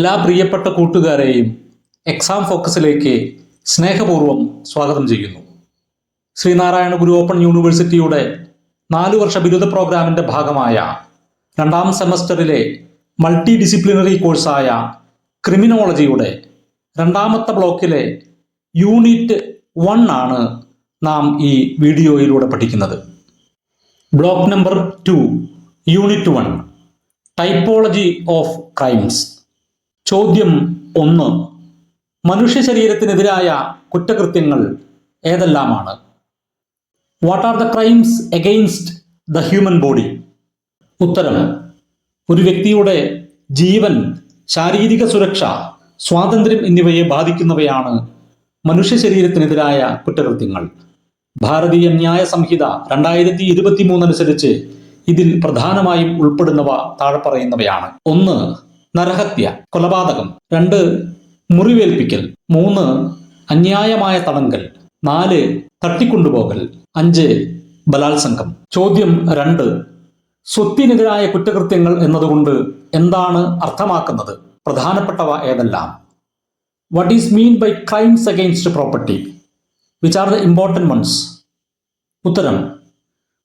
എല്ലാ പ്രിയപ്പെട്ട കൂട്ടുകാരെയും എക്സാം ഫോക്കസിലേക്ക് സ്നേഹപൂർവ്വം സ്വാഗതം ചെയ്യുന്നു. ശ്രീനാരായണ ഗുരു ഓപ്പൺ യൂണിവേഴ്സിറ്റിയുടെ 4 വർഷ ബിരുദ പ്രോഗ്രാമിൻ്റെ ഭാഗമായ 2ാം സെമസ്റ്ററിലെ മൾട്ടി ഡിസിപ്ലിനറി കോഴ്സായ ക്രിമിനോളജിയുടെ 2ാമത്തെ ബ്ലോക്കിലെ യൂണിറ്റ് 1 ആണ് നാം ഈ വീഡിയോയിലൂടെ പഠിക്കുന്നത്. Block number 2, unit 1, typology of crimes. ചോദ്യം 1. മനുഷ്യ ശരീരത്തിനെതിരായ കുറ്റകൃത്യങ്ങൾ ഏതെല്ലാമാണ്? What are the crimes against the human body? ഉത്തരം: ഒരു വ്യക്തിയുടെ ജീവൻ, ശാരീരിക സുരക്ഷ, സ്വാതന്ത്ര്യം എന്നിവയെ ബാധിക്കുന്നവയാണ് മനുഷ്യ ശരീരത്തിനെതിരായ കുറ്റകൃത്യങ്ങൾ. ഭാരതീയ ന്യായ സംഹിത 2023 അനുസരിച്ച് ഇതിൽ പ്രധാനമായും ഉൾപ്പെടുന്നവ താഴെ പറയുന്നവയാണ്. 1. നരഹത്യ, കൊലപാതകം. 2. മുറിവേൽപ്പിക്കൽ. 3. അന്യായമായ തടങ്കൽ. 4. തട്ടിക്കൊണ്ടുപോകൽ. 5. ബലാത്സംഗം. ചോദ്യം 2. സ്വത്തിനെതിരായ കുറ്റകൃത്യങ്ങൾ എന്നതുകൊണ്ട് എന്താണ് അർത്ഥമാക്കുന്നത്? പ്രധാനപ്പെട്ടവ ഏതെല്ലാം? What is mean by crimes against property? Which are the important ones? ഉത്തരം: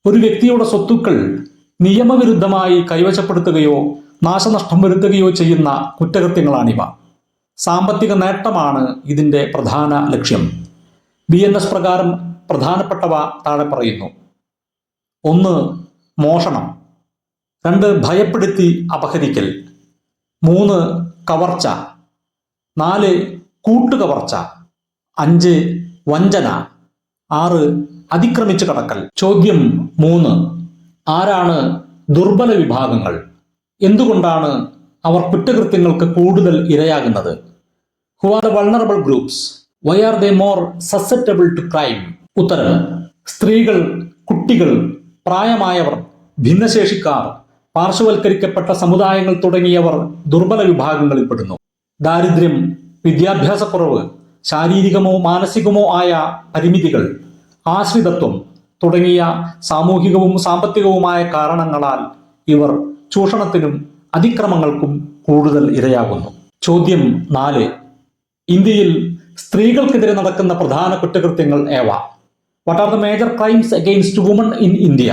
ഒരു വ്യക്തിയുടെ സ്വത്തുക്കൾ നിയമവിരുദ്ധമായി കൈവശപ്പെടുത്തുകയോ നാശനഷ്ടം വരുത്തുകയോ ചെയ്യുന്ന കുറ്റകൃത്യങ്ങളാണിവ. സാമ്പത്തിക നേട്ടമാണ് ഇതിൻ്റെ പ്രധാന ലക്ഷ്യം. BNS പ്രകാരം പ്രധാനപ്പെട്ടവ താഴെ പറയുന്നു. 1. മോഷണം. 2. ഭയപ്പെടുത്തി അപഹരിക്കൽ. 3. കവർച്ച. 4. കൂട്ടുകവർച്ച. 5. വഞ്ചന. 6. അതിക്രമിച്ചു കടക്കൽ. ചോദ്യം 3. ആരാണ് ദുർബല വിഭാഗങ്ങൾ? എന്തുകൊണ്ടാണ് അവർ കുറ്റകൃത്യങ്ങൾക്ക് കൂടുതൽ ഇരയാകുന്നത്? Who are the vulnerable groups? Why are they more susceptible to crime? ഉത്തരം: സ്ത്രീകൾ, കുട്ടികൾ, പ്രായമായവർ, ഭിന്നശേഷിക്കാർ, പാർശ്വവൽക്കരിക്കപ്പെട്ട സമുദായങ്ങൾ തുടങ്ങിയവർ ദുർബല വിഭാഗങ്ങളിൽപ്പെടുന്നു. ദാരിദ്ര്യം, വിദ്യാഭ്യാസക്കുറവ്, ശാരീരികമോ മാനസികമോ ആയ പരിമിതികൾ, ആശ്രിതത്വം തുടങ്ങിയ സാമൂഹികവും സാമ്പത്തികവുമായ കാരണങ്ങളാൽ ഇവർ ചൂഷണത്തിനും അതിക്രമങ്ങൾക്കും കൂടുതൽ ഇരയാകുന്നു. ചോദ്യം 4. ഇന്ത്യയിൽ സ്ത്രീകൾക്കെതിരെ നടക്കുന്ന പ്രധാന കുറ്റകൃത്യങ്ങൾ ഏവ? What are the major crimes against woman in India?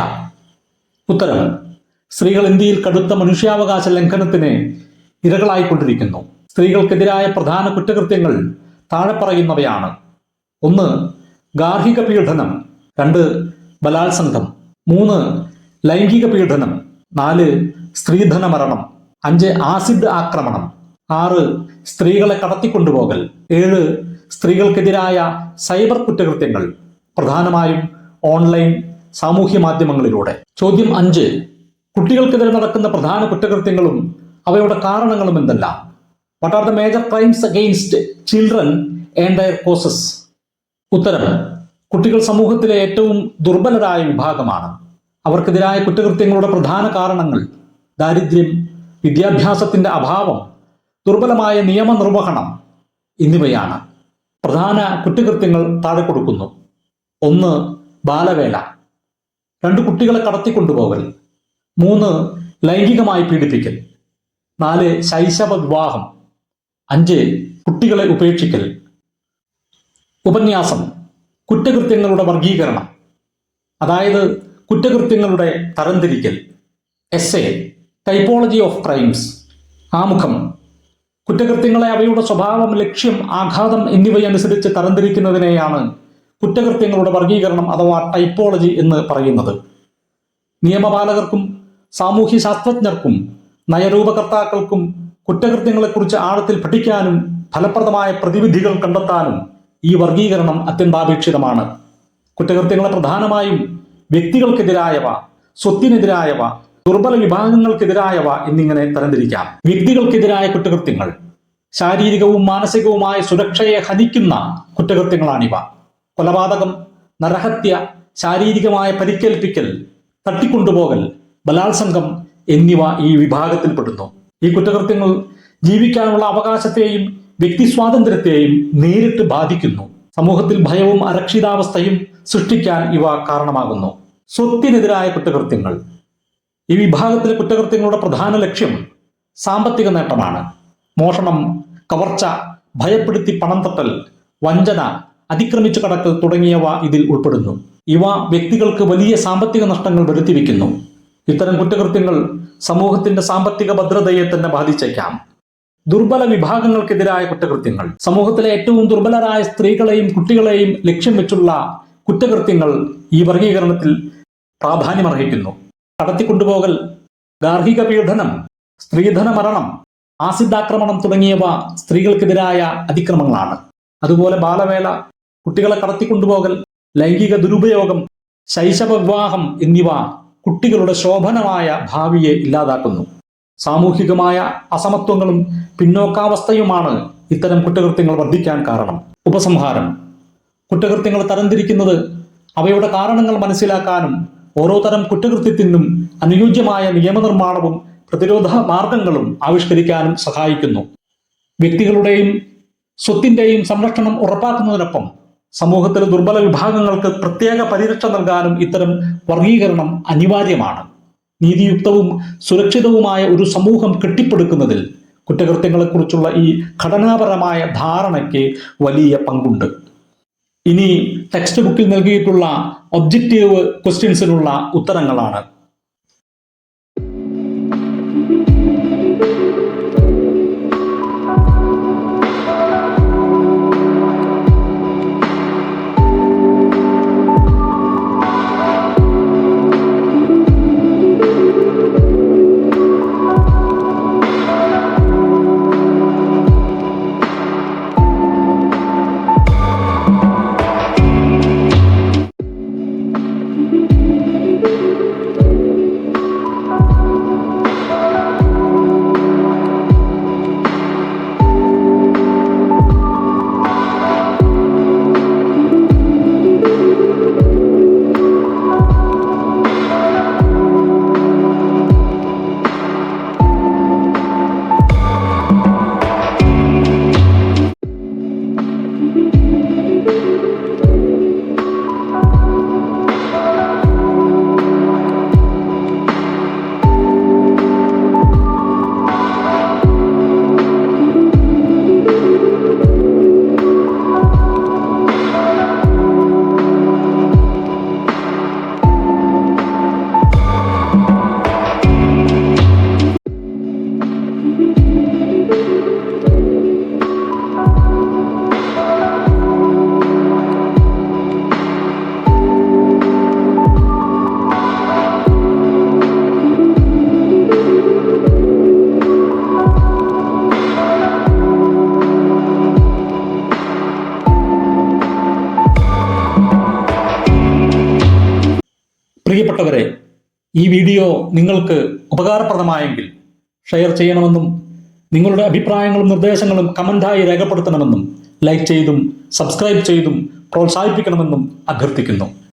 ഉത്തരം: സ്ത്രീകൾ ഇന്ത്യയിൽ കടുത്ത മനുഷ്യാവകാശ ലംഘനത്തിന് ഇരകളായിക്കൊണ്ടിരിക്കുന്നു. സ്ത്രീകൾക്കെതിരായ പ്രധാന കുറ്റകൃത്യങ്ങൾ താഴെ പറയുന്നവയാണ്. 1. ഗാർഹിക പീഡനം. 2. ബലാത്സംഗം. 3. ലൈംഗിക പീഡനം. 4. സ്ത്രീധന മരണം. 5. ആസിഡ് ആക്രമണം. 6. സ്ത്രീകളെ കടത്തിക്കൊണ്ടുപോകൽ. 7. സ്ത്രീകൾക്കെതിരായ സൈബർ കുറ്റകൃത്യങ്ങൾ, പ്രധാനമായും ഓൺലൈൻ സാമൂഹ്യ മാധ്യമങ്ങളിലൂടെ. ചോദ്യം 5. കുട്ടികൾക്കെതിരെ നടക്കുന്ന പ്രധാന കുറ്റകൃത്യങ്ങളും അവയുടെ കാരണങ്ങളും എന്തെല്ലാം? What are the major crimes against children and their causes? ഉത്തരം: കുട്ടികൾ സമൂഹത്തിലെ ഏറ്റവും ദുർബലരായ വിഭാഗമാണ്. അവർക്കെതിരായ കുറ്റകൃത്യങ്ങളുടെ പ്രധാന കാരണങ്ങൾ ദാരിദ്ര്യം, വിദ്യാഭ്യാസത്തിന്റെ അഭാവം, ദുർബലമായ നിയമനിർവഹണം എന്നിവയാണ്. പ്രധാന കുറ്റകൃത്യങ്ങൾ താഴെ കൊടുക്കുന്നു. 1. ബാലവേല. 2. കുട്ടികളെ കടത്തിക്കൊണ്ടുപോകൽ. 3. ലൈംഗികമായി പീഡിപ്പിക്കൽ. 4. ശൈശവ വിവാഹം. 5. കുട്ടികളെ ഉപേക്ഷിക്കൽ. ഉപന്യാസം: കുറ്റകൃത്യങ്ങളുടെ വർഗീകരണം, അതായത് കുറ്റകൃത്യങ്ങളുടെ തരംതിരിക്കൽ. Essay: typology of crimes. ആമുഖം: കുറ്റകൃത്യങ്ങളെ അവയുടെ സ്വഭാവം, ലക്ഷ്യം, ആഘാതം എന്നിവയനുസരിച്ച് തരംതിരിക്കുന്നതിനെയാണ് കുറ്റകൃത്യങ്ങളുടെ വർഗീകരണം അഥവാ ടൈപ്പോളജി എന്ന് പറയുന്നത്. നിയമപാലകർക്കും സാമൂഹ്യ ശാസ്ത്രജ്ഞർക്കും നയരൂപകർത്താക്കൾക്കും കുറ്റകൃത്യങ്ങളെക്കുറിച്ച് ആഴത്തിൽ പഠിക്കാനും ഫലപ്രദമായ പ്രതിവിധികൾ കണ്ടെത്താനും ഈ വർഗീകരണം അത്യന്താപേക്ഷിതമാണ്. കുറ്റകൃത്യങ്ങളെ പ്രധാനമായും വ്യക്തികൾക്കെതിരായവ, സ്വത്തിനെതിരായവ, ദുർബല വിഭാഗങ്ങൾക്കെതിരായവ എന്നിങ്ങനെ തരംതിരിക്കാം. വ്യക്തികൾക്കെതിരായ കുറ്റകൃത്യങ്ങൾ ശാരീരികവും മാനസികവുമായ സുരക്ഷയെ ഹനിക്കുന്ന കുറ്റകൃത്യങ്ങളാണിവ. കൊലപാതകം, നരഹത്യ, ശാരീരികമായ പരിക്കേൽപ്പിക്കൽ, തട്ടിക്കൊണ്ടുപോകൽ, ബലാത്സംഗം എന്നിവ ഈ വിഭാഗത്തിൽപ്പെടുന്നു. ഈ കുറ്റകൃത്യങ്ങൾ ജീവിക്കാനുള്ള അവകാശത്തെയും വ്യക്തി സ്വാതന്ത്ര്യത്തെയും നേരിട്ട് ബാധിക്കുന്നു. സമൂഹത്തിൽ ഭയവും അരക്ഷിതാവസ്ഥയും സൃഷ്ടിക്കാൻ ഇവ കാരണമാകുന്നു. സ്വത്തിനെതിരായ കുറ്റകൃത്യങ്ങൾ. ഈ വിഭാഗത്തിലെ കുറ്റകൃത്യങ്ങളുടെ പ്രധാന ലക്ഷ്യം സാമ്പത്തിക നേട്ടമാണ്. മോഷണം, കവർച്ച, ഭയപ്പെടുത്തി പണം തട്ടൽ, വഞ്ചന, അതിക്രമിച്ചു കടക്കൽ തുടങ്ങിയവ ഇതിൽ ഉൾപ്പെടുന്നു. ഇവ വ്യക്തികൾക്ക് വലിയ സാമ്പത്തിക നഷ്ടങ്ങൾ വരുത്തിവെക്കുന്നു. ഇത്തരം കുറ്റകൃത്യങ്ങൾ സമൂഹത്തിന്റെ സാമ്പത്തിക ഭദ്രതയെ തന്നെ ബാധിച്ചേക്കാം. ദുർബല വിഭാഗങ്ങൾക്കെതിരായ കുറ്റകൃത്യങ്ങൾ. സമൂഹത്തിലെ ഏറ്റവും ദുർബലരായ സ്ത്രീകളെയും കുട്ടികളെയും ലക്ഷ്യം വെച്ചുള്ള കുറ്റകൃത്യങ്ങൾ ഈ വർഗീകരണത്തിൽ പ്രാധാന്യമർഹിക്കുന്നു. കടത്തിക്കൊണ്ടുപോകൽ, ഗാർഹിക പീഡനം, സ്ത്രീധന മരണം, ആസിഡാക്രമണം തുടങ്ങിയവ സ്ത്രീകൾക്കെതിരായ അതിക്രമങ്ങളാണ്. അതുപോലെ ബാലവേല, കുട്ടികളെ കടത്തിക്കൊണ്ടുപോകൽ, ലൈംഗിക ദുരുപയോഗം, ശൈശവ വിവാഹം എന്നിവ കുട്ടികളുടെ ശോഭനമായ ഭാവിയെ ഇല്ലാതാക്കുന്നു. സാമൂഹികമായ അസമത്വങ്ങളും പിന്നോക്കാവസ്ഥയുമാണ് ഇത്തരം കുറ്റകൃത്യങ്ങൾ വർദ്ധിക്കാൻ കാരണം. ഉപസംഹാരം. കുറ്റകൃത്യങ്ങൾ തരംതിരിക്കുന്നത് അവയുടെ കാരണങ്ങൾ മനസ്സിലാക്കാനും ഓരോ തരം കുറ്റകൃത്യത്തിനും അനുയോജ്യമായ നിയമനിർമ്മാണവും പ്രതിരോധ മാർഗങ്ങളും ആവിഷ്കരിക്കാനും സഹായിക്കുന്നു. വ്യക്തികളുടെയും സ്വത്തിന്റെയും സംരക്ഷണം ഉറപ്പാക്കുന്നതിനൊപ്പം സമൂഹത്തിലെ ദുർബല വിഭാഗങ്ങൾക്ക് പ്രത്യേക പരിരക്ഷ നൽകാനും ഇത്തരം വർഗീകരണം അനിവാര്യമാണ്. നീതിയുക്തവും സുരക്ഷിതവുമായ ഒരു സമൂഹം കെട്ടിപ്പടുക്കുന്നതിൽ കുറ്റകൃത്യങ്ങളെക്കുറിച്ചുള്ള ഈ ഘടനാപരമായ ധാരണയ്ക്ക് വലിയ പങ്കുണ്ട്. ഇനി ടെക്സ്റ്റ് ബുക്കിൽ നൽകിയിട്ടുള്ള ഒബ്ജക്റ്റീവ് ക്വസ്റ്റ്യൻസിനുള്ള ഉത്തരങ്ങളാണ്. പ്രിയപ്പെട്ടവരെ, ഈ വീഡിയോ നിങ്ങൾക്ക് ഉപകാരപ്രദമായെങ്കിൽ ഷെയർ ചെയ്യണമെന്നും നിങ്ങളുടെ അഭിപ്രായങ്ങളും നിർദ്ദേശങ്ങളും കമന്റായി രേഖപ്പെടുത്തണമെന്നും ലൈക്ക് ചെയ്തും സബ്സ്ക്രൈബ് ചെയ്തും പ്രോത്സാഹിപ്പിക്കണമെന്നും അഭ്യർത്ഥിക്കുന്നു.